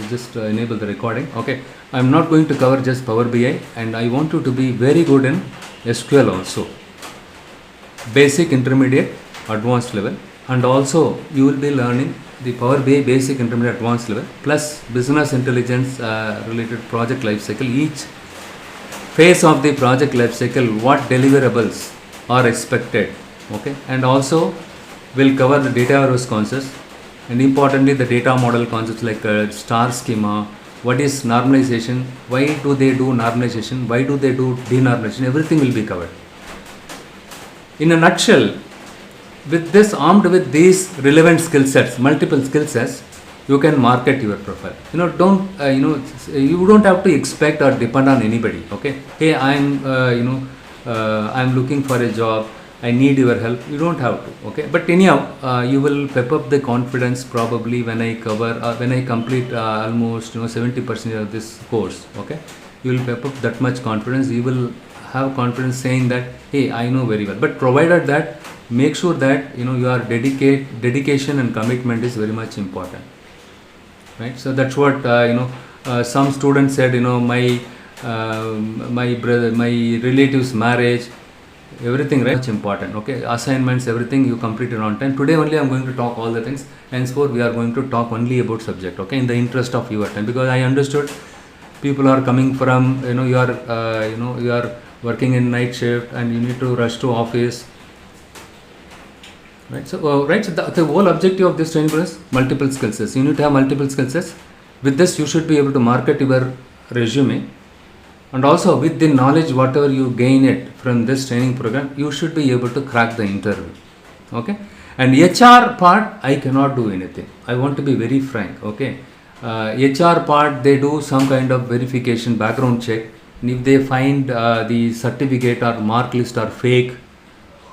just enable the recording. Okay, I'm not going to cover just Power BI, and I want you to be very good in SQL also. Basic, intermediate, advanced level, and also you will be learning the Power BI basic, intermediate, advanced level, plus business intelligence related project life cycle. Each phase of the project life cycle, what deliverables are expected. Okay, and also we'll cover the data warehouse concepts, and importantly the data model concepts like star schema, what is normalization, why do they do normalization, why do they do denormalization, everything will be covered. In a nutshell, with this, armed with these relevant skill sets, multiple skill sets, you can market your profile. Don't you don't have to expect or depend on anybody. Okay, hey, I'm I'm looking for a job, I need your help. You don't have to. Okay, but anyhow, you will pep up the confidence probably when I complete almost 70% of this course. Okay, you will pep up that much confidence. You will have confidence saying that, hey, I know very well. But provided that, make sure that your dedication and commitment is very much important, right? So that's what some students said. My brother, my relatives' marriage, everything, right? Much important. Okay, assignments, everything you completed on time. Today only I'm going to talk all the things. Henceforth we are going to talk only about subject. Okay, in the interest of your time, because I understood people are coming from you are working in night shift and you need to rush to office, right? So the whole objective of this training is multiple skill sets. You need to have multiple skill sets. With this you should be able to market your resume, and also with the knowledge whatever you gain it from this training program, you should be able to crack the interview. Okay, and HR part, I cannot do anything. I want to be very frank. Okay, HR part, they do some kind of verification, background check, and if they find the certificate or mark list are fake,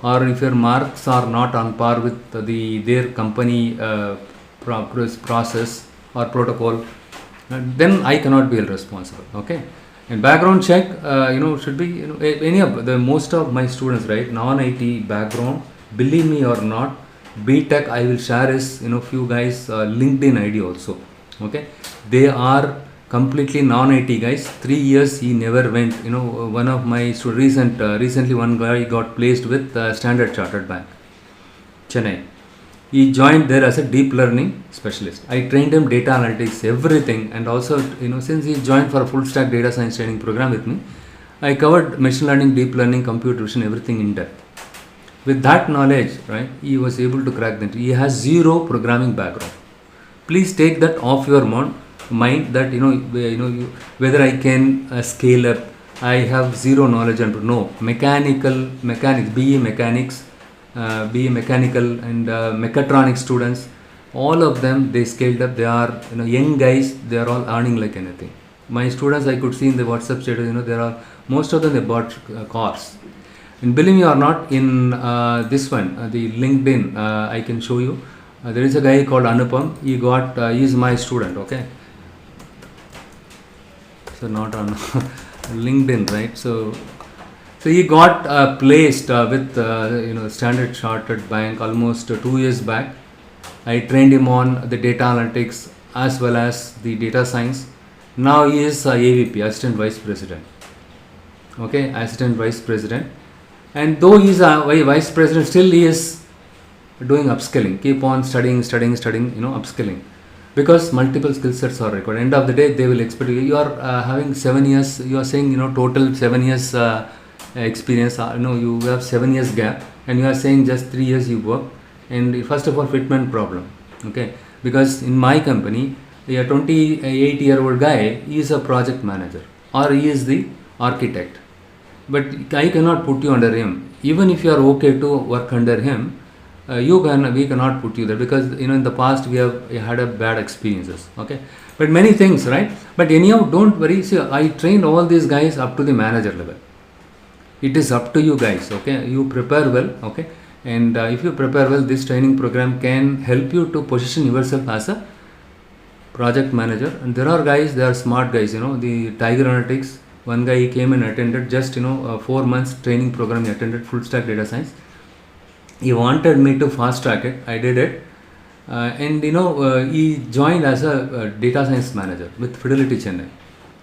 or if your marks are not on par with their company process or protocol, then I cannot be held responsible. Okay, and background check should be any of the most of my students, right, non-IT background, believe me or not, BTech, I will share is few guys LinkedIn ID also. Okay, they are completely non-IT guys. 3 years he never went. One of my recently one guy got placed with Standard Chartered Bank, Chennai. He joined there as a deep learning specialist. I trained him data analytics, everything, and also since he joined for a full stack data science training program with me, I covered machine learning, deep learning, computer vision, everything in depth. With that knowledge, right, he was able to crack that. He has zero programming background. Please take that off your mind that whether I can scale up. I have zero knowledge and no mechanics, BE mechanics, BE mechanical and mechatronics students, all of them, they scaled up. They are young guys. They are all earning like anything. My students, I could see in the WhatsApp status, there are most of them, they bought cars. And believe me or not, in this one, the LinkedIn, I can show you. There is a guy called Anupam. He is my student. Okay, so not on LinkedIn, right? So he got placed with Standard Chartered Bank almost 2 years back. I trained him on the data analytics as well as the data science. Now he is AVP, Assistant Vice President. Okay, Assistant Vice President. And though he is a Vice President, still he is doing upskilling. Keep on studying, upskilling. Because multiple skill sets are required. End of the day, they will expect you. You are having 7 years. You are saying total 7 years experience. You have 7 years gap, and you are saying just 3 years you work. And first of all, fitment problem. Okay, because in my company, a 28-year-old guy, he is a project manager or he is the architect. But I cannot put you under him. Even if you are okay to work under him, we cannot put you there, because in the past we have had a bad experiences. Okay, but many things, right? But anyhow, don't worry. See, I trained all these guys up to the manager level. It is up to you guys. Okay, you prepare well. Okay, and if you prepare well, this training program can help you to position yourself as a project manager. And there are guys, they are smart guys. The Tiger Analytics, one guy, he came and attended just 4 months training program. He attended full stack data science. He wanted me to fast track it. I did it. And he joined as a data science manager with Fidelity Chennai.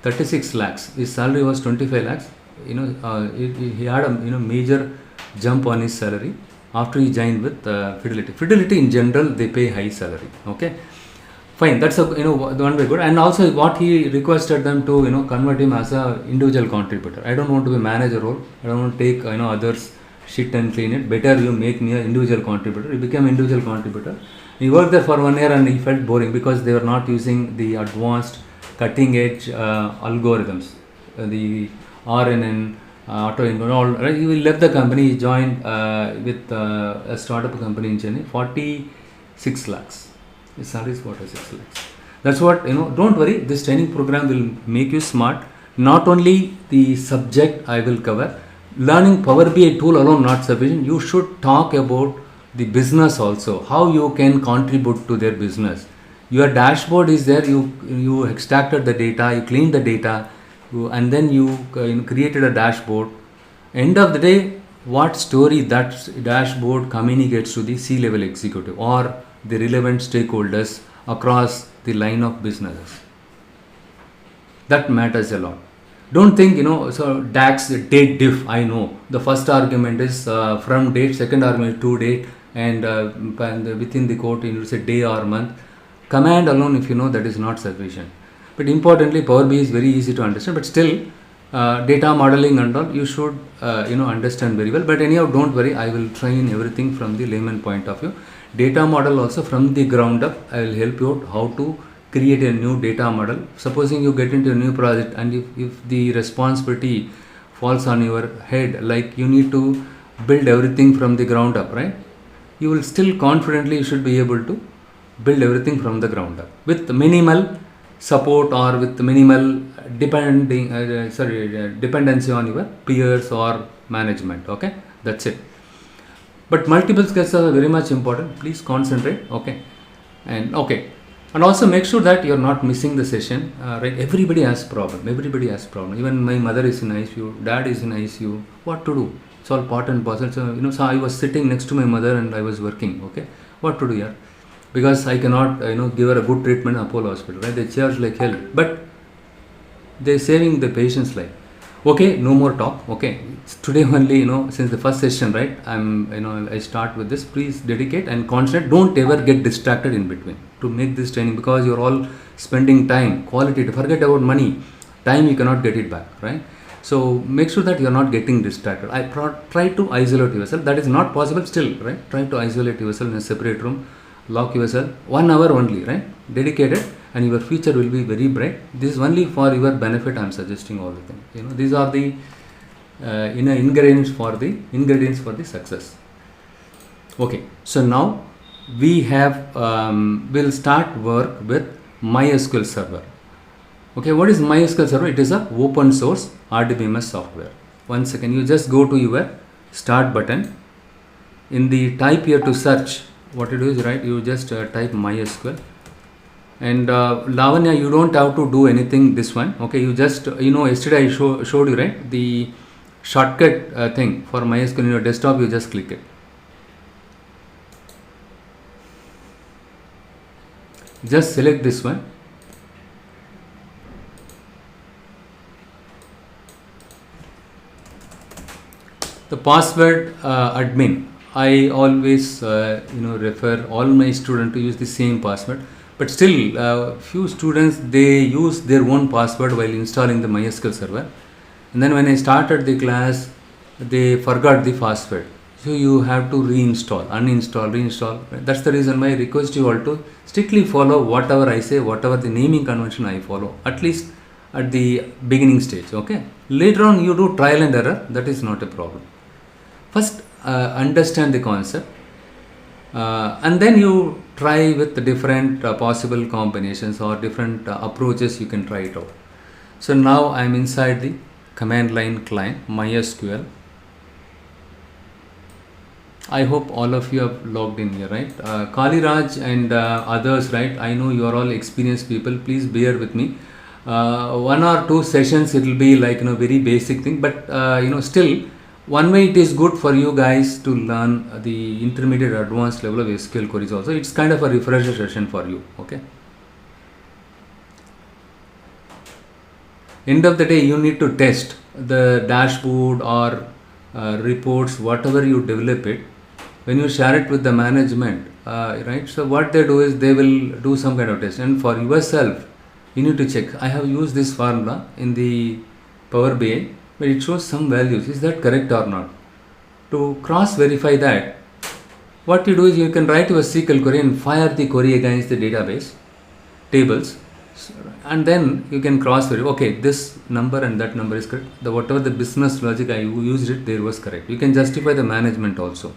36 lakhs. His salary was 25 lakhs. He had a major jump on his salary after he joined with Fidelity. Fidelity in general, they pay high salary. Okay, fine. That's a one way good. And also what he requested them to convert him as a individual contributor. I don't want to be manager role. I don't want to take others shit and clean it. Better you make me an individual contributor. He became individual contributor. He worked there for 1 year and he felt boring because they were not using the advanced cutting edge algorithms, the RNN, auto all. Right? He left the company. He joined with a startup company in Chennai. 46 lakhs. His salary is 46 lakhs. That's what Don't worry. This training program will make you smart. Not only the subject I will cover. Learning Power BI tool alone not sufficient. You should talk about the business also, how you can contribute to their business. Your dashboard is there, you extracted the data, you cleaned the data, and then you created a dashboard. End of the day, what story that dashboard communicates to the C-level executive or the relevant stakeholders across the line of businesses. That matters a lot. Don't think, so DAX, date diff, I know. The first argument is from date, second argument to date, and within the quote, you say day or month. Command alone, if you know, that is not sufficient. But importantly, Power BI is very easy to understand, but still, data modeling and all, you should, understand very well. But anyhow, don't worry, I will train everything from the layman point of view. Data model also from the ground up, I will help you out how to create a new data model. Supposing you get into a new project and if the responsibility falls on your head, like you need to build everything from the ground up, right? You will still confidently, you should be able to build everything from the ground up with minimal support or with minimal dependency on your peers or management. Okay, that's it. But multiple skills are very much important. Please concentrate. Okay, and also make sure that you're not missing the session. Right? Everybody has problem. Even my mother is in ICU, dad is in ICU. What to do? It's all part and parcel. So I was sitting next to my mother and I was working. Okay, what to do here? Because I cannot give her a good treatment in Apollo Hospital. Right? They charge like hell, but they're saving the patient's life. Okay, no more talk. Okay, today only, since the first session, right? I start with this. Please dedicate and concentrate. Don't ever get distracted in between to make this training, because you're all spending time, quality. To forget about money, time you cannot get it back, right? So make sure that you're not getting distracted. Try to isolate yourself. That is not possible still, right? Try to isolate yourself in a separate room. Lock yourself 1 hour only, right? Dedicated, and your future will be very bright. This is only for your benefit. I'm suggesting all the things. These are the ingredients for the success. Okay, so now we have we'll start work with MySQL Server. Okay, what is MySQL Server? It is a open source RDBMS software. One second, you just go to your start button. In the type here to search, what you do is, right, you just type MySQL, and Lavanya, you don't have to do anything this one. Okay, you just yesterday I showed you, right, the shortcut thing for MySQL in your desktop. You just click it. Just select this one. The password admin, I always refer all my students to use the same password, but still few students, they use their own password while installing the MySQL Server, and then when I started the class, they forgot the password. So you have to uninstall. That's the reason why I request you all to strictly follow whatever I say, whatever the naming convention I follow, at least at the beginning stage. Okay, later on you do trial and error. That is not a problem. First, understand the concept, and then you try with the different possible combinations or different approaches. You can try it out. So now I am inside the command line client MySQL. I hope all of you have logged in here, right? Kaliraj and others, right? I know you are all experienced people. Please bear with me. 1 or 2 sessions, it will be like very basic thing, but still One way it is good for you guys to learn the intermediate advanced level of SQL queries also. It's kind of a refresher session for you. Okay. End of the day, you need to test the dashboard or reports, whatever you develop it. When you share it with the management, right? So what they do is they will do some kind of test, and for yourself, you need to check. I have used this formula in the Power BI, but it shows some values. Is that correct or not? To cross verify that, what you do is you can write your SQL query and fire the query against the database tables, and then you can cross verify. Okay, this number and that number is correct. The whatever the business logic I used it there was correct. You can justify the management also.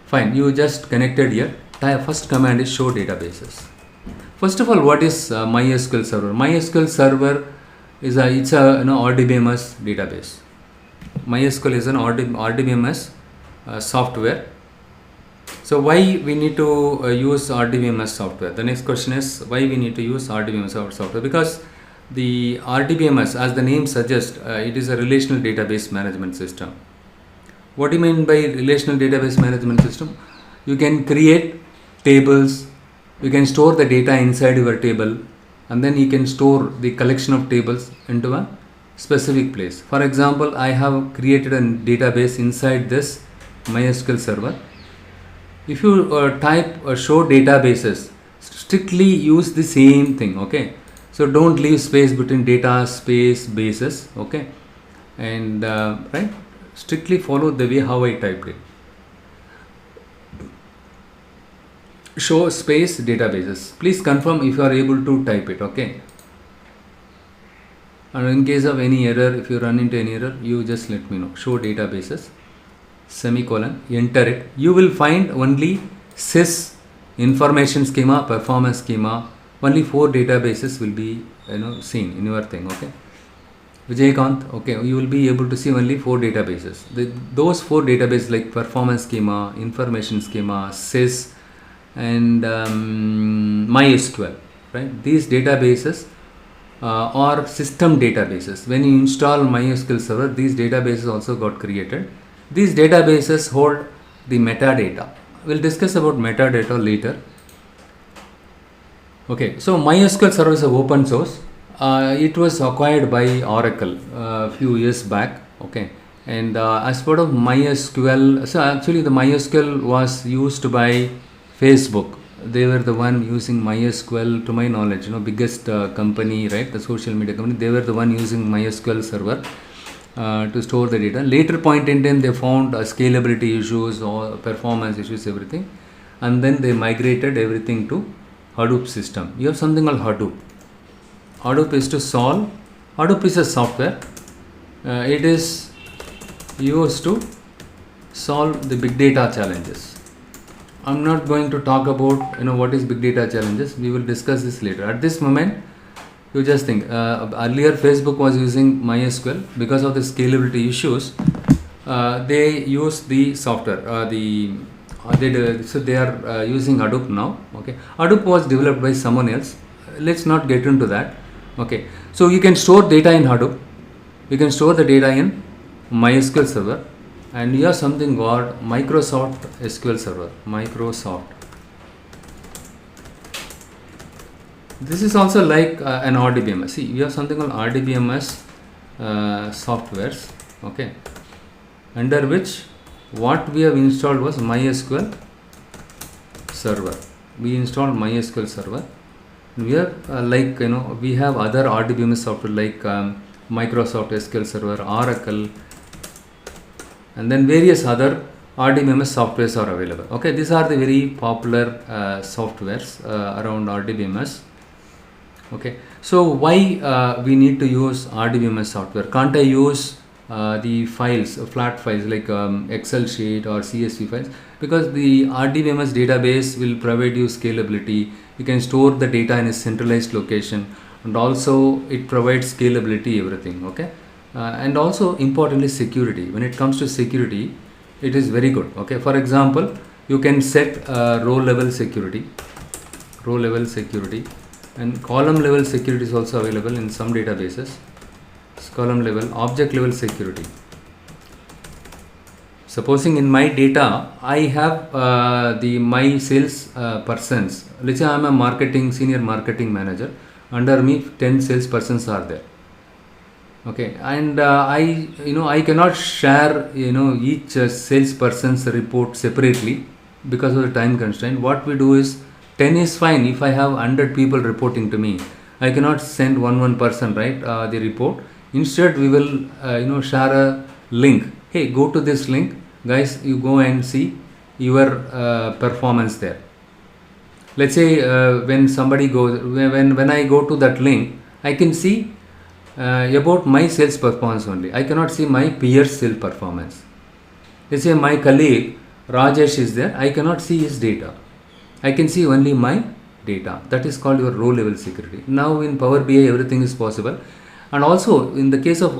Fine, you just connected here. First command is show databases. First of all, what is MySQL Server? MySQL Server is it's a RDBMS database. MySQL is an RDBMS software. So why we need to use RDBMS software? The next question is why we need to use RDBMS software? Because the RDBMS, as the name suggests, it is a relational database management system. What do you mean by relational database management system? You can create tables, you can store the data inside your table, and then you can store the collection of tables into a specific place. For example, I have created a database inside this MySQL server. If you type show databases, strictly use the same thing. Okay, so don't leave space between data space bases. Okay, and right, strictly follow the way how I typed it. Show space databases. Please confirm if you are able to type it. Okay, and in case of any error, if you run into any error, you just let me know. Show databases, semicolon, enter it. You will find only sys, information schema, performance schema. Only 4 databases will be seen in your thing. Okay, Vijaykanth, okay, you will be able to see only 4 databases. Those 4 databases like performance schema, information schema, sys, and MySQL, right? These databases are system databases. When you install MySQL server, these databases also got created. These databases hold the metadata. We'll discuss about metadata later. Okay, so MySQL server is open source. It was acquired by Oracle a few years back. Okay, and as part of MySQL, so actually the MySQL was used by Facebook. They were the one using MySQL, to my knowledge, biggest company, right? The social media company. They were the one using MySQL server to store the data. Later point in time, they found scalability issues or performance issues, everything, and then they migrated everything to Hadoop system. You have something called Hadoop. Hadoop is to solve. Hadoop is a software. It is used to solve the big data challenges. I'm not going to talk about what is big data challenges. We will discuss this later. At this moment, you just think earlier Facebook was using MySQL because of the scalability issues. They use the software. So they are using Hadoop now. Okay, Hadoop was developed by someone else. Let's not get into that. Okay, so you can store data in Hadoop. You can store the data in MySQL server. And you have something called Microsoft SQL Server. Microsoft. This is also like an RDBMS. See, you have something called RDBMS softwares. Okay, under which what we have installed was MySQL Server. We installed MySQL Server. We are we have other RDBMS software like Microsoft SQL Server, Oracle, and then various other RDBMS softwares are available. Okay, these are the very popular softwares around RDBMS. Okay, so why we need to use RDBMS software? Can't I use the files, flat files like Excel sheet or CSV files? Because the RDBMS database will provide you scalability. You can store the data in a centralized location, and also it provides scalability, everything. Okay. And also importantly security. When it comes to security, it is very good. Okay, for example, you can set row level security, and column level security is also available in some databases. column level, object level security. Supposing in my data, I have my sales persons. Let's say I am a senior marketing manager. Under me, 10 sales persons are there. Okay, and I cannot share each salesperson's report separately because of the time constraint. What we do is 10 is fine if I have 100 people reporting to me. I cannot send one person, right, the report. Instead, we will share a link. Hey, go to this link, guys. You go and see your performance there. Let's say when somebody goes, when I go to that link, I can see about my sales performance only. I cannot see my peers' sales performance. Let's say my colleague Rajesh is there. I cannot see his data. I can see only my data. That is called your row level security. Now in Power BI, everything is possible. And also in the case of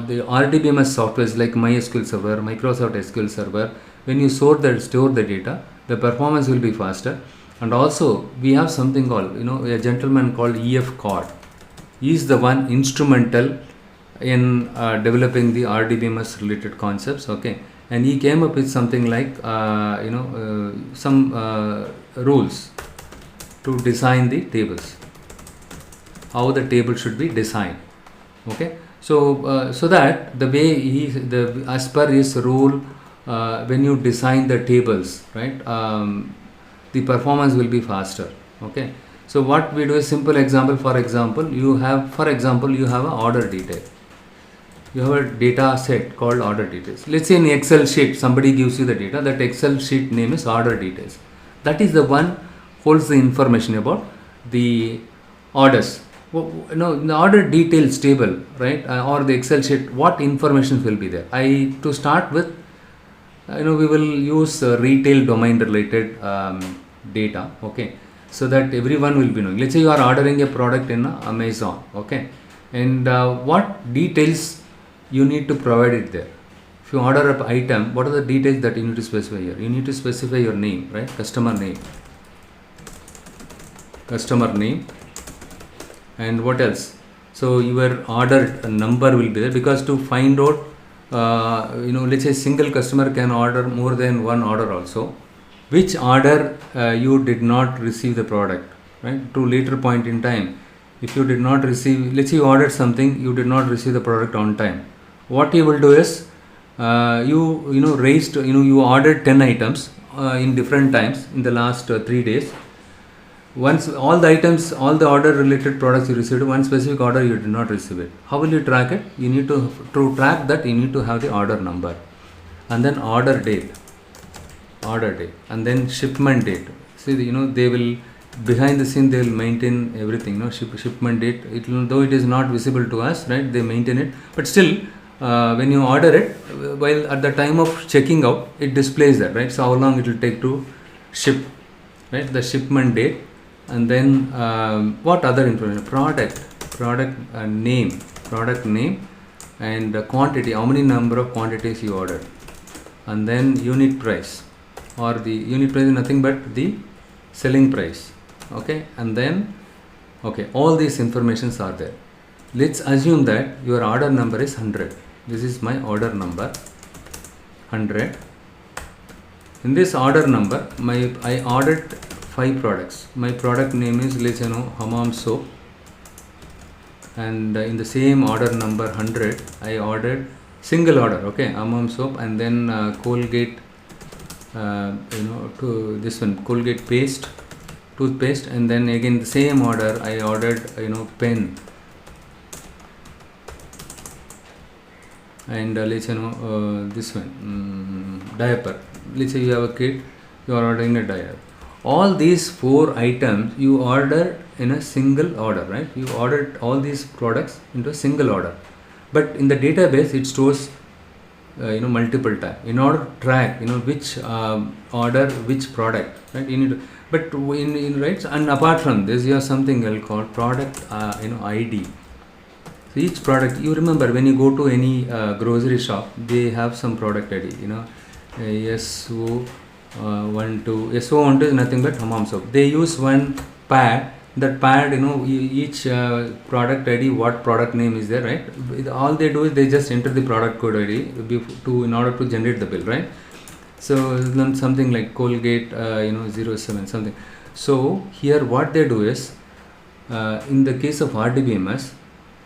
the RDBMS softwares like MySQL Server, Microsoft SQL Server, when you store the data, the performance will be faster. And also we have something called, a gentleman called EF Cord. He is the one instrumental in developing the RDBMS related concepts. Okay, and he came up with something like some rules to design the tables, how the table should be designed. Okay, so that the way as per his rule, when you design the tables, right, the performance will be faster. Okay, so what we do is simple example. For example, you have an order detail. You have a data set called order details. Let's say in Excel sheet, somebody gives you the data. That Excel sheet name is order details. That is the one holds the information about the orders. The order details table, right, or the Excel sheet, what information will be there? To start with, we will use retail domain related data. Okay, so that everyone will be knowing. Let's say you are ordering a product in Amazon. Okay, and what details you need to provide it there. If you order an item, what are the details that you need to specify here? You need to specify your name, right? Customer name, and what else? So your order number will be there, because to find out, let's say single customer can order more than one order also. Which order you did not receive the product, right? To later point in time, if you did not receive, let's say you ordered something, you did not receive the product on time. What you will do is, you ordered 10 items in different times in the last 3 days. Once all the order related products you received, one specific order you did not receive it. How will you track it? You need to track that, you need to have the order number, and then order date, and then shipment date. See, they will, behind the scene, they will maintain everything. Shipment date, though it is not visible to us, right? They maintain it, but still, when you order it, while at the time of checking out, it displays that, right? So how long it will take to ship, right? The shipment date, and then what other information? Product name, and quantity. How many number of quantities you ordered, and then unit price, or the unit price is nothing but the selling price. Okay, and then all these informations are there. Let's assume that your order number is 100. This is my order number 100. In this order number, I ordered 5 products. My product name is, let's say, Hammam soap, and in the same order number 100, I ordered single order. Okay, Hammam soap, and then Colgate, to this one, Colgate toothpaste, and then again the same order I ordered pen, and let's say this one, diaper. Let's say you have a kid, you are ordering a diaper. All these 4 items you ordered in a single order, right? You ordered all these products into a single order, but in the database it stores multiple times. In order to track which order, which product, right? You need to, but in right, and apart from this, you have something else called product ID. So each product, you remember when you go to any grocery shop, they have some product ID. SO12 is nothing but Hammam soap. They use one pad that pad, each product ID, what product name is there, right? All they do is they just enter the product code ID in order to generate the bill, right? So then something like Colgate, 07 something. So here what they do is, in the case of RDBMS,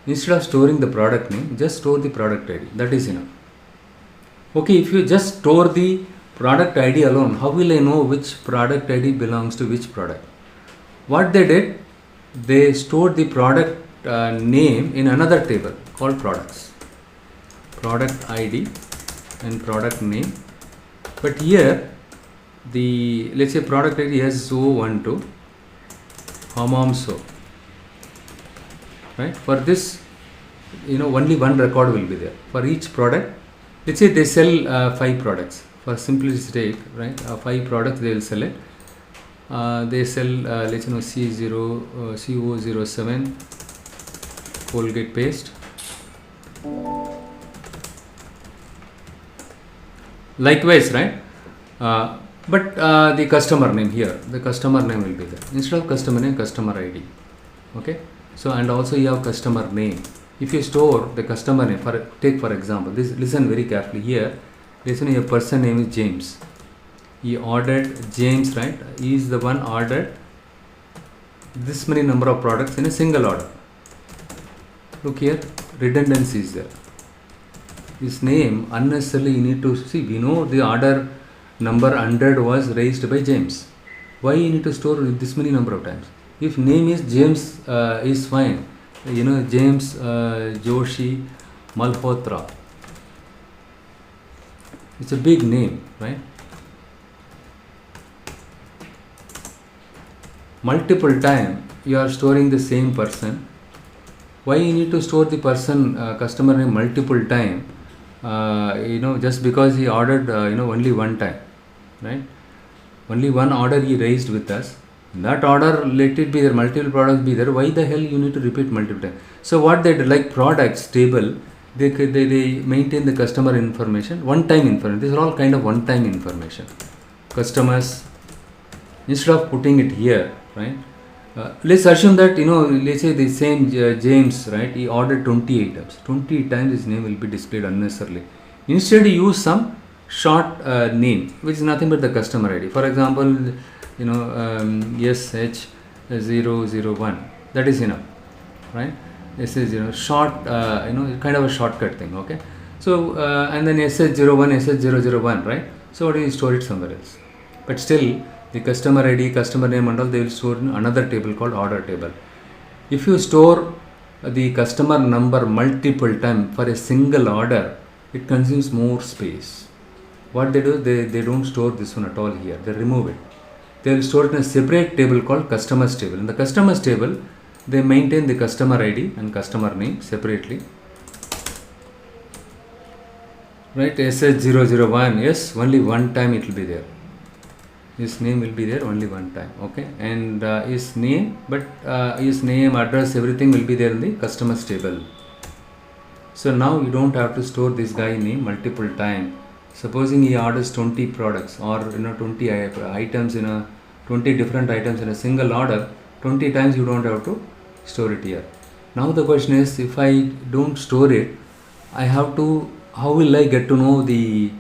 instead of storing the product name, just store the product ID. That is enough. Okay, if you just store the product ID alone, how will I know which product ID belongs to which product? What they did, they stored the product name in another table called products. Product ID and product name. But here, let's say product ID S012 Hamam soap. Right? For this, only one record will be there. For each product, let's say they sell 5 products. For simplicity, right? 5 products they will sell it. They sell, let's CO07 Colgate paste. Likewise, right? But the customer name here, the customer name will be there. Instead of customer name, customer ID. Okay. So, and also you have customer name. If you store the customer name, take for example, listen very carefully here. Listen, your person name is James. He ordered James, right? He is the one ordered this many number of products in a single order. Look here, redundancy is there. His name unnecessarily you need to see. We know the order number 100 was raised by James. Why you need to store this many number of times? If name is James, is fine. James Joshi Malhotra. It's a big name, right? Multiple time you are storing the same person. Why you need to store the person customer name multiple time? Just because he ordered only one time, right? Only one order he raised with us. That order, let it be there, multiple products be there. Why the hell you need to repeat multiple times? So what they do, like products table, they maintain the customer information, one-time information. These are all kind of one-time information. Customers, instead of putting it here, right? Let's assume that, let's say the same James, right? He ordered 20 items. 20 times his name will be displayed unnecessarily. Instead, use some short name, which is nothing but the customer ID. For example, SH001. That is enough, right? This is, short, kind of a shortcut thing, okay? So, and then SH01, SH001, right? So, what do you store it somewhere else? But still, the customer ID, customer name and all, they will store in another table called order table. If you store the customer number multiple times for a single order, it consumes more space. What they do, they don't store this one at all here. They remove it. They will store it in a separate table called customers table. In the customers table, they maintain the customer ID and customer name separately. Right, SH001, yes, only one time it will be there. His name will be there only one time, okay? And his name, his name, address, everything will be there in the customers table. So now you don't have to store this guy name multiple times. Supposing he orders 20 products or 20 items 20 different items in a single order, 20 times you don't have to store it here. Now the question is, if I don't store it, how will I get to know the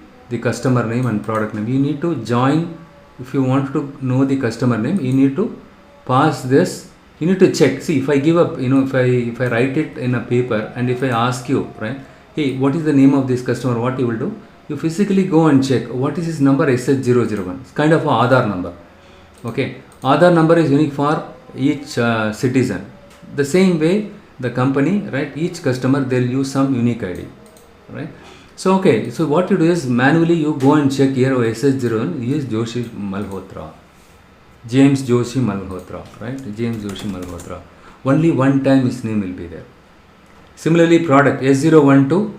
customer name and product name? You need to join. If you want to know the customer name, you need to pass this. You need to check. See, if I give up, if I write it in a paper and if I ask you, right, hey, what is the name of this customer? What you will do? You physically go and check what is his number, SH001. It's kind of an Aadhaar number. Okay, Aadhaar number is unique for each citizen. The same way the company, right, each customer, they'll use some unique ID, right? So okay, so what you do is manually you go and check here, SH01, he is Joshi Malhotra. James Joshi Malhotra, right? James Joshi Malhotra. Only one time his name will be there. Similarly, product S012,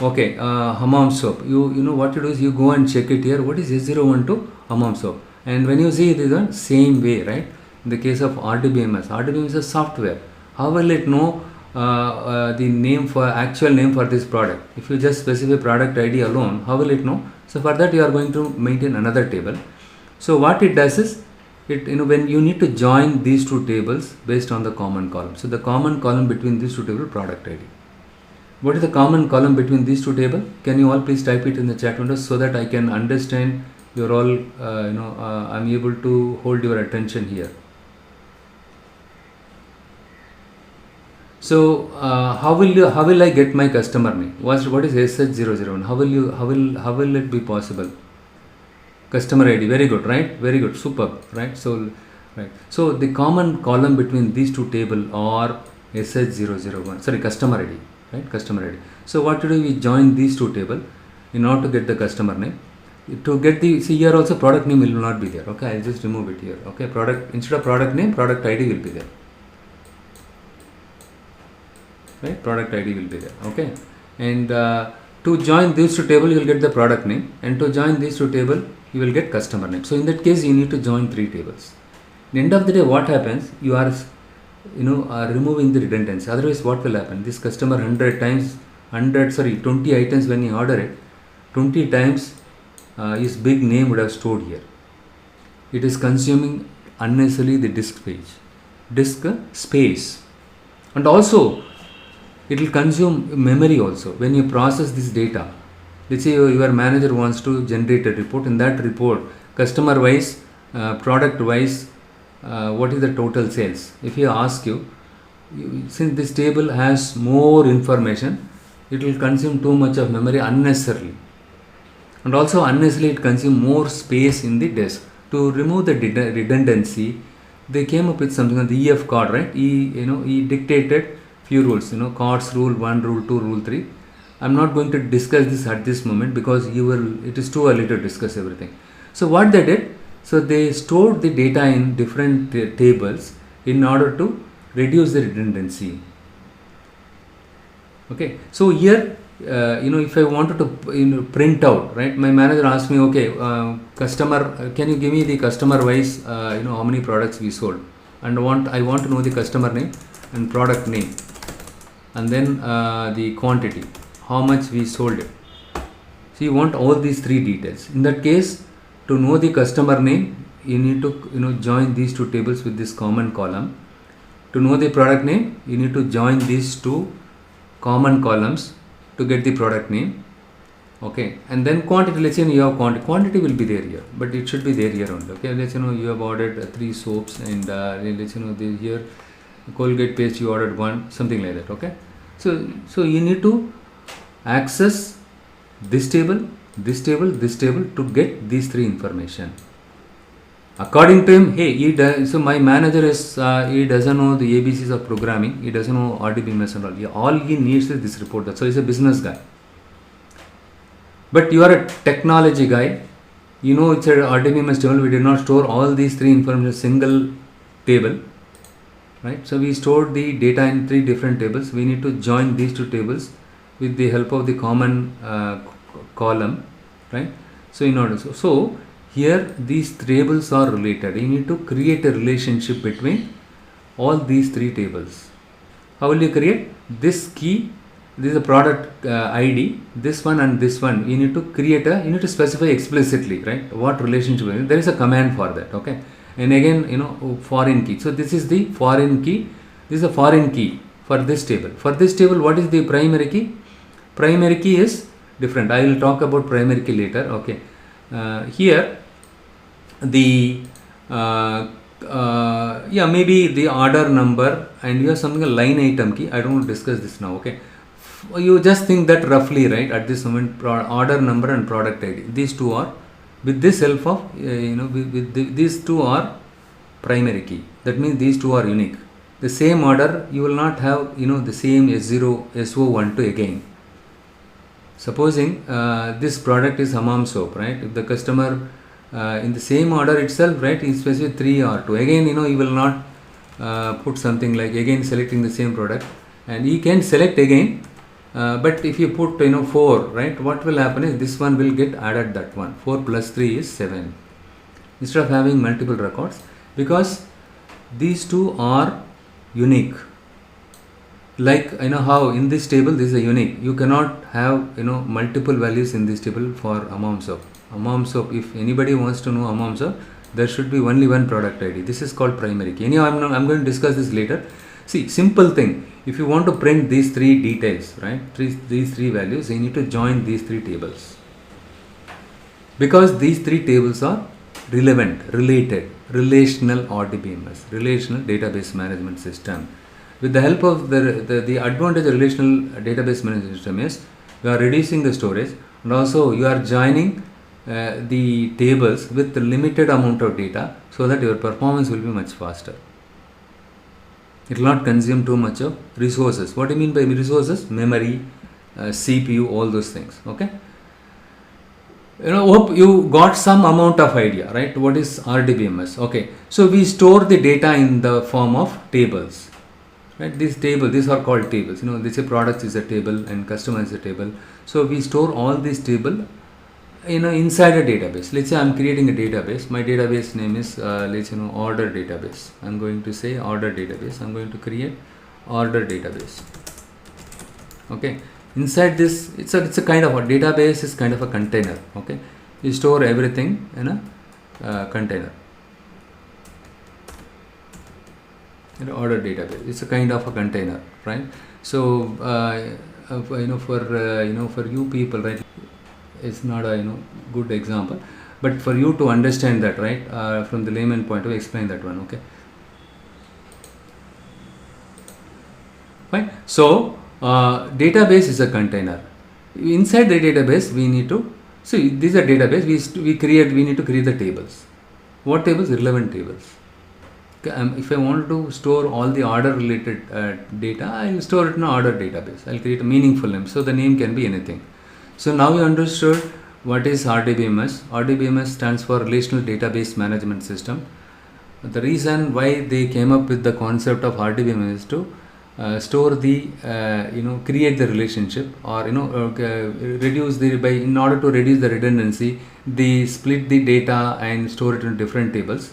okay, Hamam soap. You know what you do is you go and check it here. What is S012? Hamam soap. And when you see it is the same way, right? In the case of RDBMS is a software. How will it know the actual name for this product? If you just specify product ID alone, how will it know? So for that you are going to maintain another table. So what it does is, when you need to join these two tables based on the common column. So the common column between these two tables, product ID. What is the common column between these two tables? Can you all please type it in the chat window so that I can understand you're all, I'm able to hold your attention here. So how will I get my customer name? What is SH001? How will it be possible? Customer ID, very good, right? Very good, superb, right? So the common column between these two tables are SH001. Sorry, customer ID, right? Customer ID. So what to do? We join these two tables in order to get the customer name. To get see here also product name will not be there. Okay, I'll just remove it here. Okay, product, instead of product name, product ID will be there. Right, product ID will be there. Okay, and to join these two tables, you will get the product name, and to join these two tables, you will get customer name. So in that case, you need to join three tables. At the end of the day, what happens? You are removing the redundancy. Otherwise, what will happen? This customer 20 items when you order it, 20 times his big name would have stored here. It is consuming unnecessarily the disk space, and also it will consume memory also. When you process this data, let's say your manager wants to generate a report. In that report, customer wise, product wise, what is the total sales? If he asks you, since this table has more information, it will consume too much of memory unnecessarily, and also unnecessarily it consumes more space in the disk. To remove the redundancy, they came up with something on the EF card, right? He dictated few rules, cards rule 1, rule 2, rule 3. I'm not going to discuss this at this moment because it is too early to discuss everything. So what they did, so they stored the data in different tables in order to reduce the redundancy. Okay, so here, if I wanted to print out, right, my manager asked me, okay, customer, can you give me the customer wise, how many products we sold, and I want to know the customer name and product name, and then the quantity, how much we sold it. So you want all these three details. In that case, to know the customer name, you need to join these two tables with this common column. To know the product name, you need to join these two common columns to get the product name. Okay, and then quantity, let's say you have quantity will be there here, but it should be there here only. Okay, let's say you have ordered 3 soaps, and let's say here Colgate paste you ordered 1, something like that. Okay, so you need to access this table, this table, this table to get these three information. According to him, hey, so my manager is he doesn't know the ABCs of programming, he doesn't know RDBMS and all. All he needs is this report. So he's a business guy. But you are a technology guy. It's a RDBMS table. We did not store all these three information in a single table, right? So we stored the data in 3 different tables. We need to join these 2 tables with the help of the common column, right? So here these tables are related. You need to create a relationship between all these 3 tables. How will you create? This key, this is a product ID, this one and this one. You need to specify explicitly, right? What relationship? There is a command for that, okay? And again, foreign key. So this is the foreign key. This is a foreign key for this table. For this table, what is the primary key? Primary key is different. I will talk about primary key later. Okay. Here, the maybe the order number, and you have something a line item key. I don't want to discuss this now. Okay. You just think that roughly, right? At this moment, order number and product ID. These two are. With this help of, these two are primary key. That means these two are unique. The same order, you will not have, the same S0, SO12 again. Supposing this product is hammam soap, right? If the customer in the same order itself, right, he specifies 3 or 2. Again, he will not put something like again selecting the same product, and he can select again. But if you put 4, right, what will happen is this one will get added, that one. 4 plus 3 is 7. Instead of having multiple records, because these two are unique. Like how in this table this is a unique. You cannot have multiple values in this table for hammam soap. Hammam soap, if anybody wants to know hammam soap, there should be only one product ID. This is called primary key. Anyhow, I'm going to discuss this later. See, simple thing. If you want to print these three details, right, these three values, you need to join these three tables. Because these three tables are relevant, related, relational RDBMS, relational database management system. With the help of the advantage of relational database management system is you are reducing the storage, and also you are joining the tables with the limited amount of data, so that your performance will be much faster. It will not consume too much of resources. What do you mean by resources? Memory, CPU, all those things. Okay. Hope you got some amount of idea, right? What is RDBMS? Okay. So we store the data in the form of tables. Right, these are called tables. They say products is a table and customer is a table. So we store all these table, inside a database. Let's say I'm creating a database. My database name is order database. I'm going to say order database. I'm going to create order database. Okay. Inside this, it's a kind of a database. Is kind of a container. Okay. You store everything in a container. Order database, it's a kind of a container, right? So for you people, right, it's not a good example, but for you to understand that, right, from the layman point of view, explain that one. Okay, fine. So database is a container. Inside the database we need to see, these are database, we need to create the tables. What tables? Relevant tables. If I want to store all the order related data, I will store it in an order database. I'll create a meaningful name, so the name can be anything. So now you understood what is RDBMS. RDBMS stands for Relational Database Management System. The reason why they came up with the concept of RDBMS is to store the create the relationship, or reduce in order to reduce the redundancy, they split the data and store it in different tables.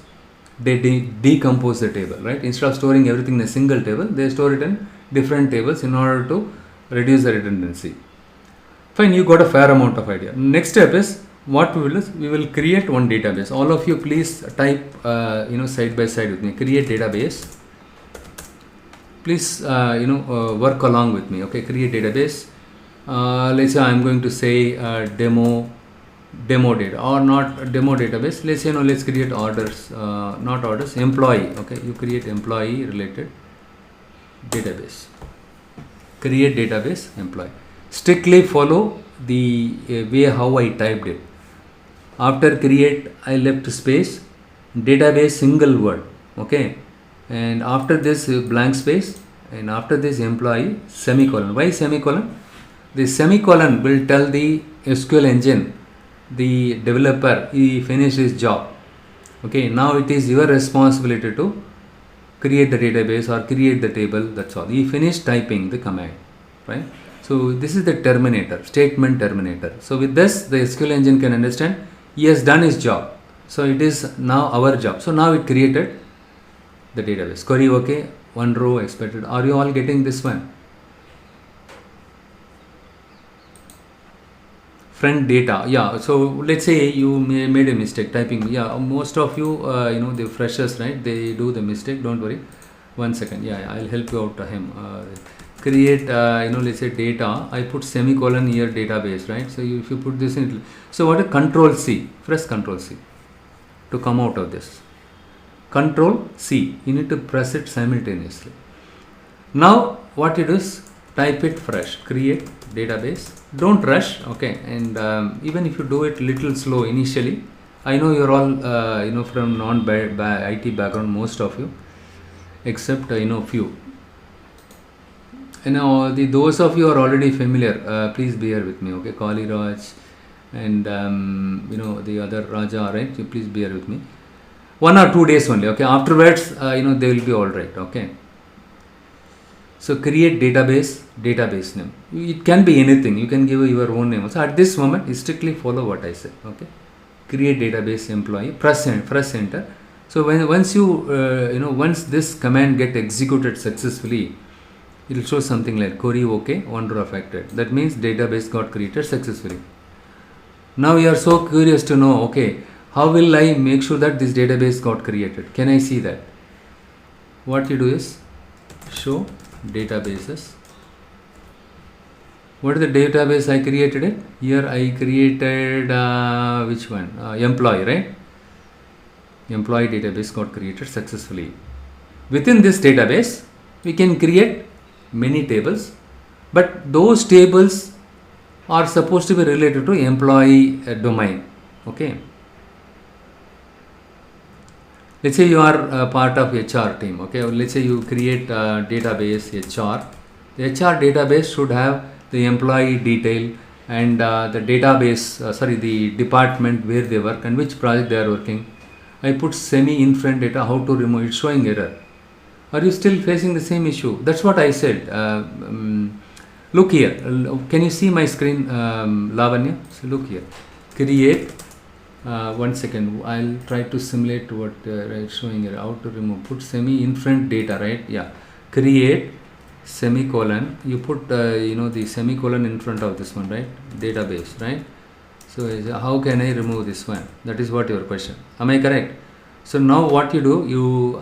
They decompose the table, right? Instead of storing everything in a single table, they store it in different tables in order to reduce the redundancy. Fine, you got a fair amount of idea. Next step is, what we will do is, we will create one database. All of you please type side by side with me. Create database. Please work along with me. Okay, create database. Let's say I'm going to say demo data, or not demo database. Let's say let's create orders, not orders, employee. Okay, you create employee related database. Create database employee. Strictly follow the way how I typed it. After create, I left space, database single word. Okay, and after this blank space, and after this employee semicolon. Why semicolon? The semicolon will tell the SQL engine, the developer, he finished his job. Okay, now it is your responsibility to create the database or create the table. That's all. He finished typing the command, right? So this is the terminator, statement terminator. So with this, the SQL engine can understand he has done his job. So it is now our job. So now it created the database. Query okay, one row expected. Are you all getting this one? Friend data, yeah. So let's say you made a mistake typing. Yeah, most of you, the freshers, right? They do the mistake. Don't worry. 1 second. Yeah, I'll help you out. Create, let's say data. I put semicolon here, database, right? So if you put this in, so what a Control C, press Control C to come out of this. Control C. You need to press it simultaneously. Now what it is? Type it fresh. Create database. Don't rush, okay? And even if you do it little slow initially, I know you're all from non-IT background, most of you, except few. Those of you are already familiar. Please bear with me, okay? Kali Raj and the other Raja, right? So please bear with me. 1 or 2 days only, okay? Afterwards, they will be all right, okay? So create database name. It can be anything. You can give your own name. So at this moment, you strictly follow what I said. Okay. Create database employee. Press enter. So once this command get executed successfully, it will show something like query okay, one row affected. That means database got created successfully. Now you are so curious to know, okay, How will I make sure that this database got created? Can I see that? What you do is show databases. What is the database I created it? Here I created which one? Employee, right? Employee database got created successfully. Within this database, we can create many tables, but those tables are supposed to be related to employee domain. Okay. Let's say you are part of HR team. Okay. Or let's say you create a database HR. The HR database should have the employee detail and the database, the department where they work and which project they are working. I put semi-inferent data, how to remove it, showing error. Are you still facing the same issue? That's what I said. Look here. Can you see my screen, Lavanya? So look here. Create. 1 second. I'll try to simulate what right, showing error. How to remove. Put semi-inferent data, right? Yeah. Create semicolon. You put the semicolon in front of this one, right? Database, right? So how can I remove this one? That is what your question. Am I correct? So now what you do, you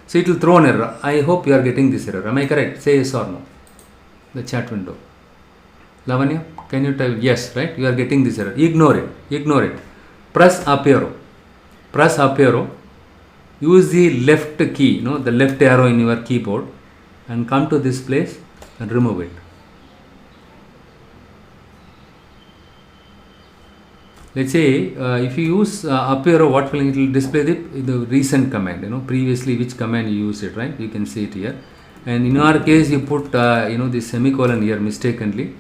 so it will throw an error. I hope you are getting this error. Am I correct? Say yes or no. The chat window. Lavanya, can you type yes, right? You are getting this error. Ignore it. Ignore it. Press up arrow. Press up arrow. Use the left key, the left arrow in your keyboard and come to this place and remove it. Let's say if you use up arrow, what will it will display the recent command, previously which command you used it, right? You can see it here. And in our case, you put the semicolon here mistakenly.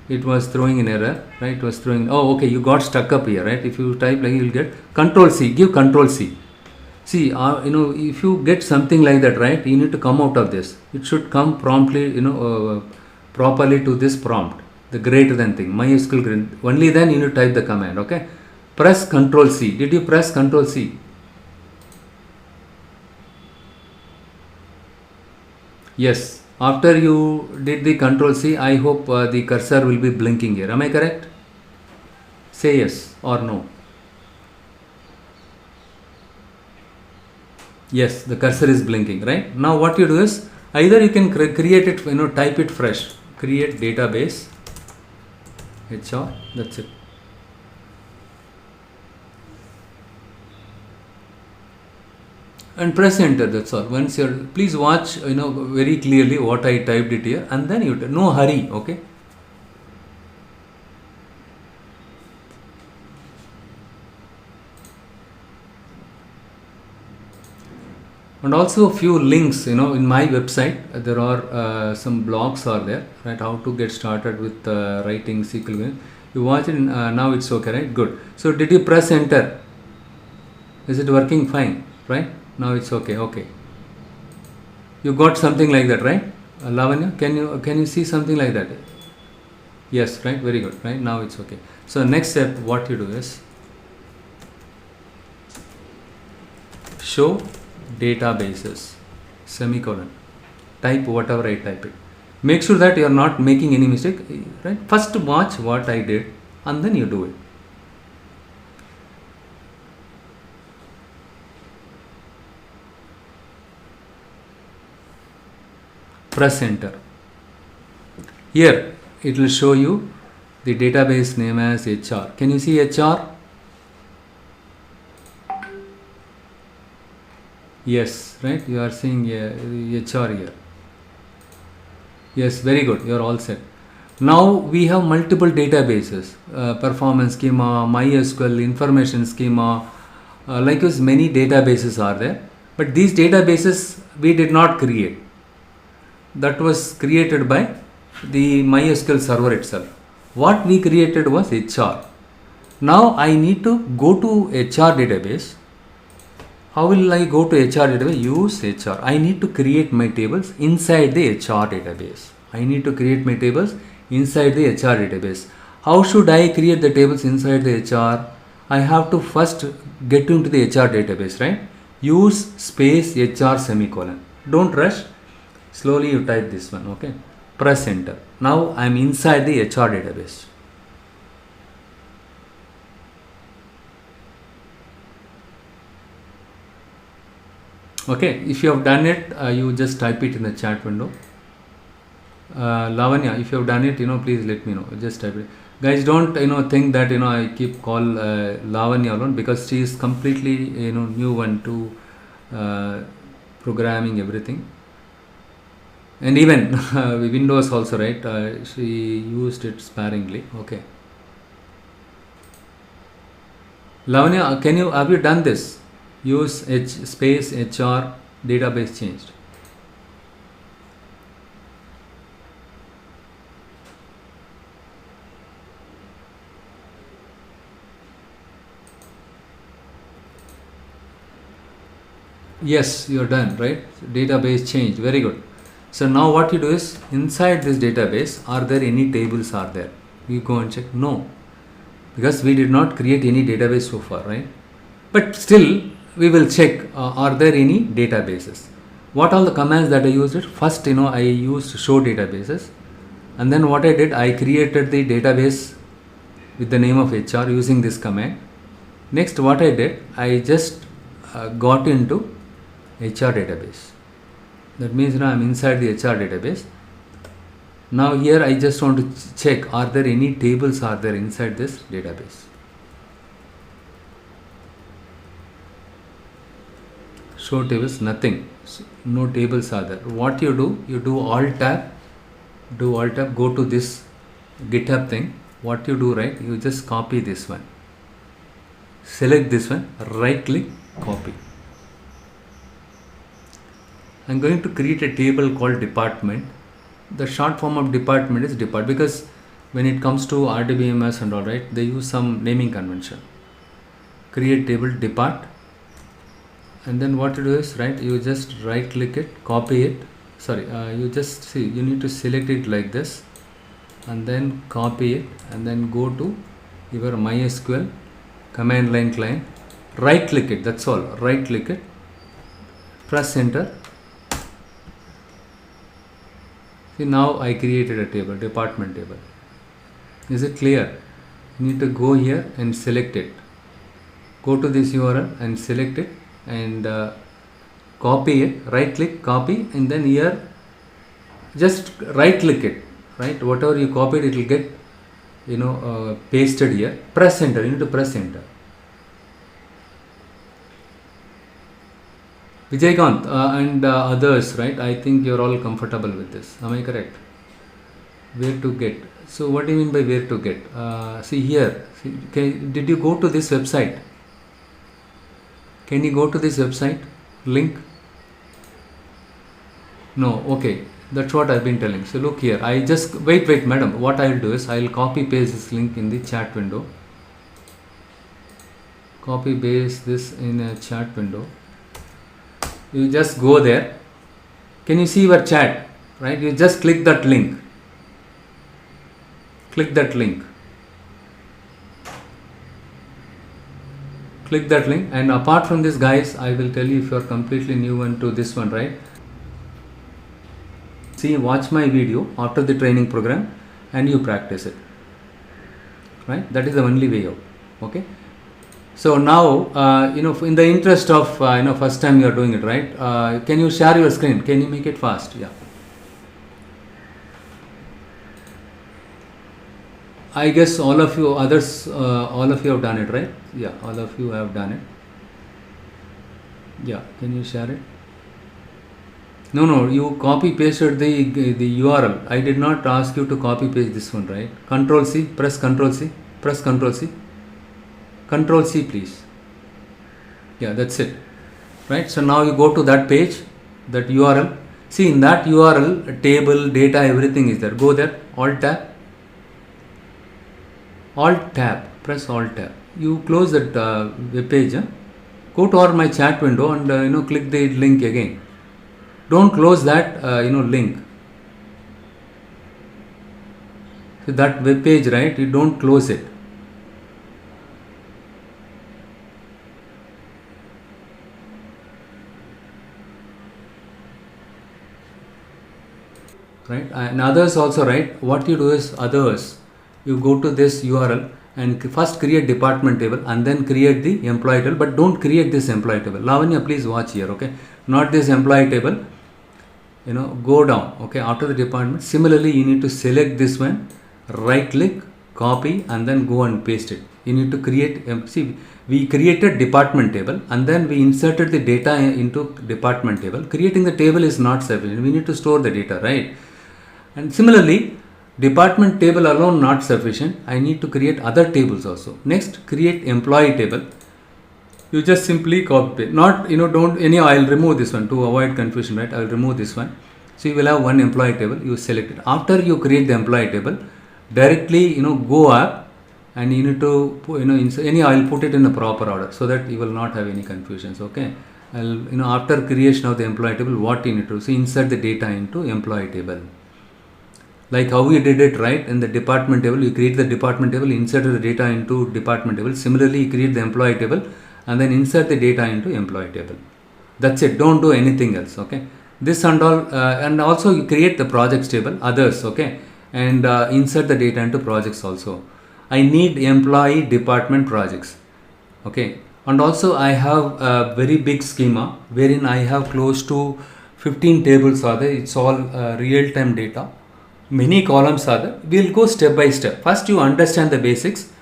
It was throwing an error, right? It was throwing. Oh, okay. You got stuck up here, right? If you type like, you will get Control C. Give Control C. See, if you get something like that, right? You need to come out of this. It should come promptly, properly to this prompt. The greater than thing, MySQL greater. Only then you need to type the command. Okay. Press Control C. Did you press Control C? Yes. After you did the Control C, I hope the cursor will be blinking here. Am I correct? Say yes or no. Yes, the cursor is blinking, right? Now what you do is either you can create it, type it fresh. Create database HR. That's it. And press enter. That's all. Once you're, please watch very clearly what I typed it here, and then you no hurry. Okay. And also a few links, in my website there are some blogs are there, right? How to get started with writing SQL. You watch it now. It's okay, right? Good. So did you press enter? Is it working fine? Right? Now it's okay. Okay. You got something like that, right? Lavanya, can you see something like that? Yes, right? Very good. Right? Now it's okay. So next step, what you do is show databases, semicolon. Type whatever I type it. Make sure that you are not making any mistake, right? First watch what I did and then you do it. Press enter. Here it will show you the database name as HR. Can you see HR? Yes, right? You are seeing HR here. Yes, very good. You are all set. Now we have multiple databases, performance schema, MySQL, information schema, likewise many databases are there. But these databases we did not create. That was created by the MySQL server itself. What we created was HR. Now I need to go to HR database. How will I go to HR database? Use HR. I need to create my tables inside the HR database. I need to create my tables inside the HR database. How should I create the tables inside the HR? I have to first get into the HR database, right? Use space HR semicolon. Don't rush. Slowly you type this one, okay? Press enter. Now I am inside the HR database. Okay, if you have done it, you just type it in the chat window. Lavanya, if you have done it, please let me know. Just type it. Guys, don't think that I keep call Lavanya alone, because she is completely new one to programming everything, and even Windows also, right? She used it sparingly. Okay, Lavanya, have you done this? Use space HR database changed. Yes, you're done, right? Database changed. Very good. So now what you do is, inside this database, are there any tables are there? You go and check. No, because we did not create any database so far, right? But still, we will check, are there any databases? What all the commands that I used it? First, I used show databases, and then what I did, I created the database with the name of HR using this command. Next, what I did, I just got into HR database. That means I'm inside the HR database. Now here I just want to check, are there any tables are there inside this database? Show tables, nothing. No tables are there. What you do Alt tab, go to this GitHub thing. What you do, right? You just copy this one. Select this one, right click, copy. I'm going to create a table called department. The short form of department is depart, because when it comes to RDBMS and all, right, they use some naming convention. Create table depart, and then what you do is, right, you just right click it, copy it. Sorry, you just see, you need to select it like this, and then copy it, and then go to your MySQL command line client, right click it, that's all, right click it, press enter. See, now I created a table, department table. Is it clear? You need to go here and select it. Go to this URL and select it, and copy it, right click, copy, and then here just right click it, right, whatever you copied, it will get pasted here. Press enter, you need to press enter. Vijaykanth and others, right? I think you're all comfortable with this. Am I correct? Where to get? So what do you mean by where to get? See here. See, did you go to this website? Can you go to this website link? No. Okay. That's what I've been telling. So look here. I just wait, madam. What I'll do is I'll copy paste this link in the chat window. Copy paste this in a chat window. You just go there. Can you see your chat? Right? You just click that link. Click that link. Click that link. And apart from this, guys, I will tell you, if you are completely new into this one, right? See, watch my video after the training program and you practice it. Right? That is the only way out. Okay? So now, in the interest of, first time you are doing it, right? Can you share your screen? Can you make it fast? Yeah. I guess all of you others, all of you have done it, right? Yeah, all of you have done it. Yeah, can you share it? No, you copy pasted the URL. I did not ask you to copy paste this one, right? Control C, press Control C, press Control C. Control C, please. Yeah, that's it. Right? So now you go to that page, that URL. See, in that URL, table, data, everything is there. Go there, Alt tab. Alt tab, press Alt tab. You close that web page. Go to my chat window and click the link again. Don't close that link. So that web page, right? You don't close it. Right? And others also, right? What you do is others. You go to this URL and first create department table and then create the employee table, but don't create this employee table. Lavanya, please watch here, okay? Not this employee table, go down, okay, after the department. Similarly, you need to select this one, right click, copy, and then go and paste it. You need to create, see, we created department table and then we inserted the data into department table. Creating the table is not sufficient. We need to store the data, right? And similarly, department table alone not sufficient. I need to create other tables also. Next, create employee table. You just simply copy paste. Not, don't, I'll remove this one to avoid confusion, right? I'll remove this one. So you will have one employee table. You select it. After you create the employee table, directly, go up and you need to, I'll put it in the proper order so that you will not have any confusions, okay? After creation of the employee table, what you need to do? So insert the data into employee table. Like how we did it, right? In the department table, you create the department table, insert the data into department table. Similarly, you create the employee table and then insert the data into employee table. That's it. Don't do anything else, okay? This and all, and also you create the projects table, others, okay? And insert the data into projects also. I need employee department projects, okay? And also I have a very big schema wherein I have close to 15 tables are there. It's all real-time data. Many columns are there. We'll go step by step. First, you understand the basics.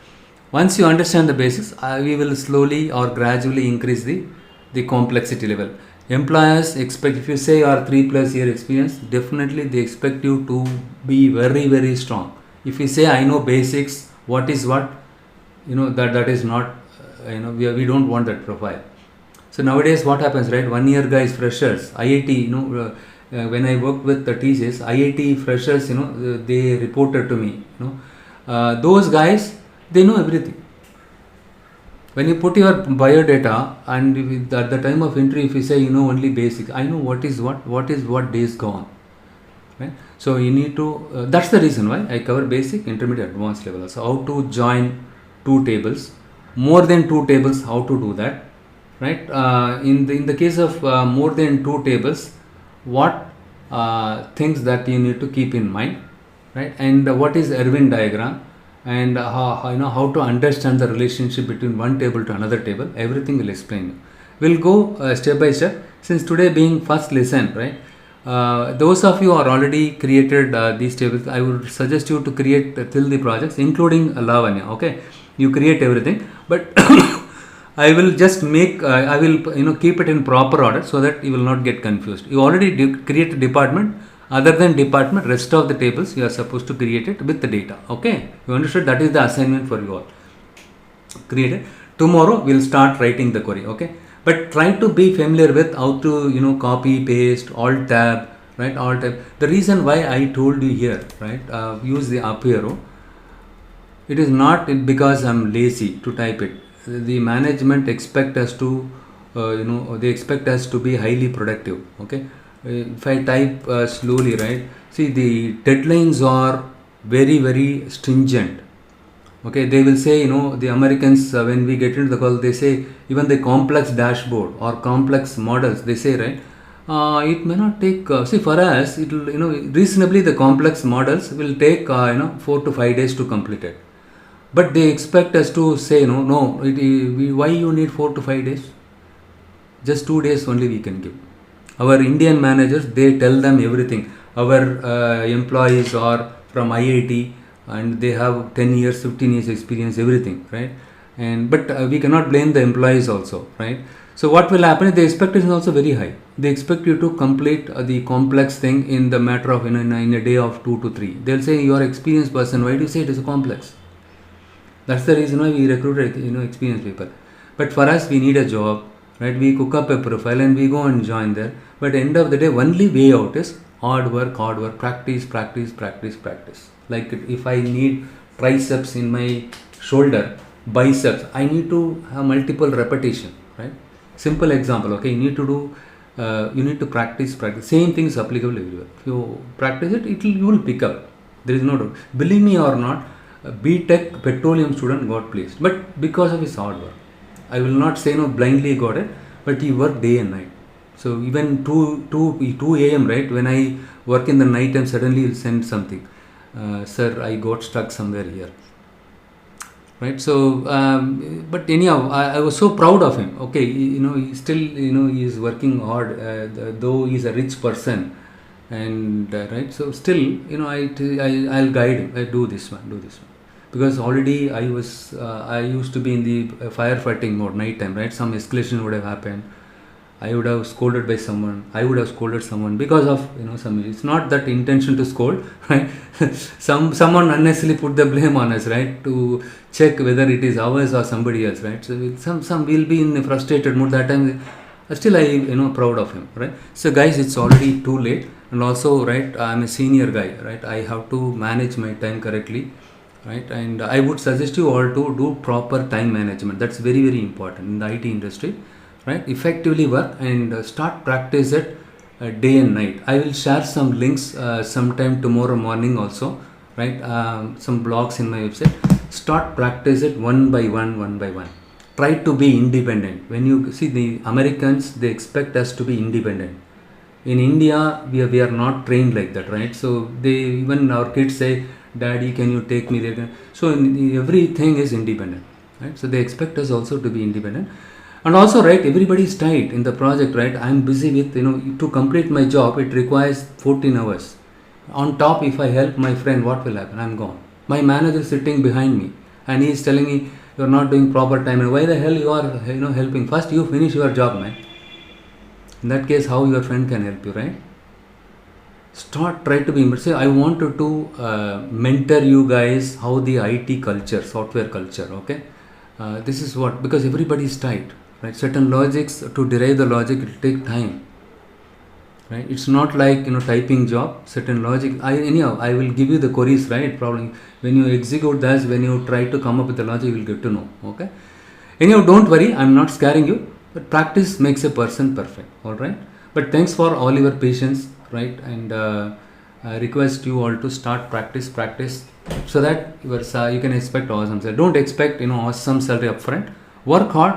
Once you understand the basics, we will slowly or gradually increase the complexity level. Employers expect, if you say you are 3+ year experience, definitely they expect you to be very, very strong. If you say I know basics, what is what, that is not, we don't want that profile. So nowadays what happens, right? 1 year guys, freshers, IIT, when I worked with the teachers, IIT freshers, they reported to me, those guys, they know everything. When you put your biodata and at the time of interview, if you say only basic, I know what is what days gone, right? So you need to, that's the reason why I cover basic, intermediate, advanced level. So how to join 2 tables, more than 2 tables, how to do that, right? In the case of more than 2 tables, what things that you need to keep in mind, right? And what is Irwin diagram, and how to understand the relationship between one table to another table, everything will explain. We'll go step by step. Since today being first lesson, right? Those of you are already created these tables, I would suggest you to create till the projects, including Lavanya, okay? You create everything, but I will just make, I will keep it in proper order so that you will not get confused. You already create a department. Other than department, rest of the tables you are supposed to create it with the data. Okay, you understood? That is the assignment for you all. Create it. Tomorrow we'll start writing the query. Okay, but try to be familiar with how to copy, paste, alt tab, right? Alt tab. The reason why I told you here, right? Use the up arrow. It is not because I'm lazy to type it. The management expect us to, they expect us to be highly productive. Okay. If I type slowly, right, see the deadlines are very, very stringent. Okay, they will say, the Americans, when we get into the call, they say even the complex dashboard or complex models, they say, right, it may not take, see for us, it will, reasonably the complex models will take, 4 to 5 days to complete it. But they expect us to say, why you need 4 to 5 days? Just 2 days only we can give. Our Indian managers, they tell them everything. Our employees are from IIT and they have 10 years, 15 years experience, everything, right? But we cannot blame the employees also, right? So what will happen? The expectation is also very high. They expect you to complete the complex thing in the matter of in a day of 2 to 3. They'll say you are an experienced person. Why do you say it is complex? That's the reason why we recruit experienced people. But for us, we need a job. Right, we cook up a profile and we go and join there. But end of the day, only way out is hard work, practice. Like if I need triceps in my shoulder, biceps, I need to have multiple repetition, right? Simple example, okay? You need to practice. Same thing is applicable everywhere. If you practice it, you will pick up. There is no doubt. Believe me or not, B.Tech petroleum student got placed, but because of his hard work. I will not say blindly got it, but he worked day and night. So even 2 a.m. right, when I work in the night time, suddenly he'll send something. Sir, I got stuck somewhere here. right? So but anyhow, I was so proud of him. Okay, he still, he is working hard, though he's a rich person, and right. So still, I'll guide him. I do this one, because already I used to be in the firefighting mode, night time, right? Some escalation would have happened. I would have scolded by someone. I would have scolded someone because of some. It's not that intention to scold, right? Someone unnecessarily put the blame on us, right? To check whether it is ours or somebody else, right? So some will be in a frustrated mood that time. Still, I proud of him, right? So guys, it's already too late, and also, right, I'm a senior guy, right? I have to manage my time correctly, right? And I would suggest you all to do proper time management. That's very, very important in the IT industry, right? Effectively work and start practice it day and night. I will share some links sometime tomorrow morning also, right? Some blogs in my website. Start practice it one by one. Try to be independent. When you see the Americans, they expect us to be independent. In India, we are not trained like that, right? So even our kids say, "Daddy, can you take me there?" So everything is independent, right? So they expect us also to be independent. And also, right, everybody is tight in the project, right? I'm busy with, to complete my job, it requires 14 hours. On top, if I help my friend, what will happen? I'm gone. My manager is sitting behind me and he is telling me, "You're not doing proper time." And why the hell you are, helping? First, you finish your job, man. In that case, how your friend can help you, right? Try to be. Say, I wanted to mentor you guys how the IT culture, software culture, okay? This is what, because everybody is tight, right? Certain logics, to derive the logic, it will take time, right? It's not like typing job. Certain logic, I will give you the queries, right? Probably when you execute that, when you try to come up with the logic, you will get to know, okay? Anyhow, don't worry, I'm not scaring you, but practice makes a person perfect, all right? But thanks for all your patience, right? And I request you all to start practice, so that you can expect awesome salary. Don't expect awesome salary upfront. Work hard.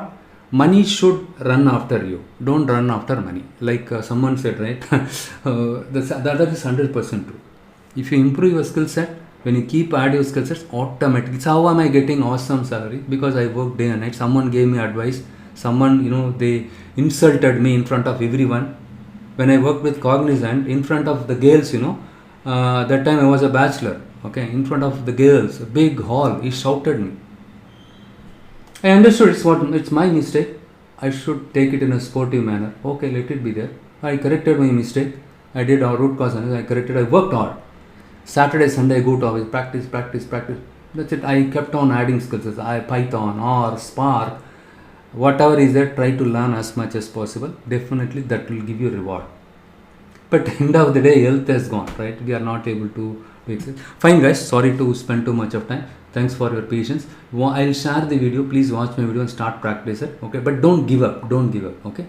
Money should run after you. Don't run after money. Like someone said, right? That is 100% true. If you improve your skill set, when you keep adding your skill sets, automatically. So how am I getting awesome salary? Because I work day and night. Someone gave me advice. Someone, they insulted me in front of everyone. When I worked with Cognizant, in front of the girls, that time I was a bachelor. Okay, in front of the girls, a big hall, he shouted me. I understood it's my mistake. I should take it in a sportive manner. Okay, let it be there. I corrected my mistake. I did our root cause analysis. I corrected. I worked hard. Saturday, Sunday, I go to office. Practice. That's it. I kept on adding skills. Python, R, Spark, whatever is there. Try to learn as much as possible. Definitely, that will give you reward. But end of the day, health has gone, right? We are not able to do it. Fine, guys. Sorry to spend too much of time. Thanks for your patience. I'll share the video. Please watch my video and start practice it. Okay, but don't give up. Okay.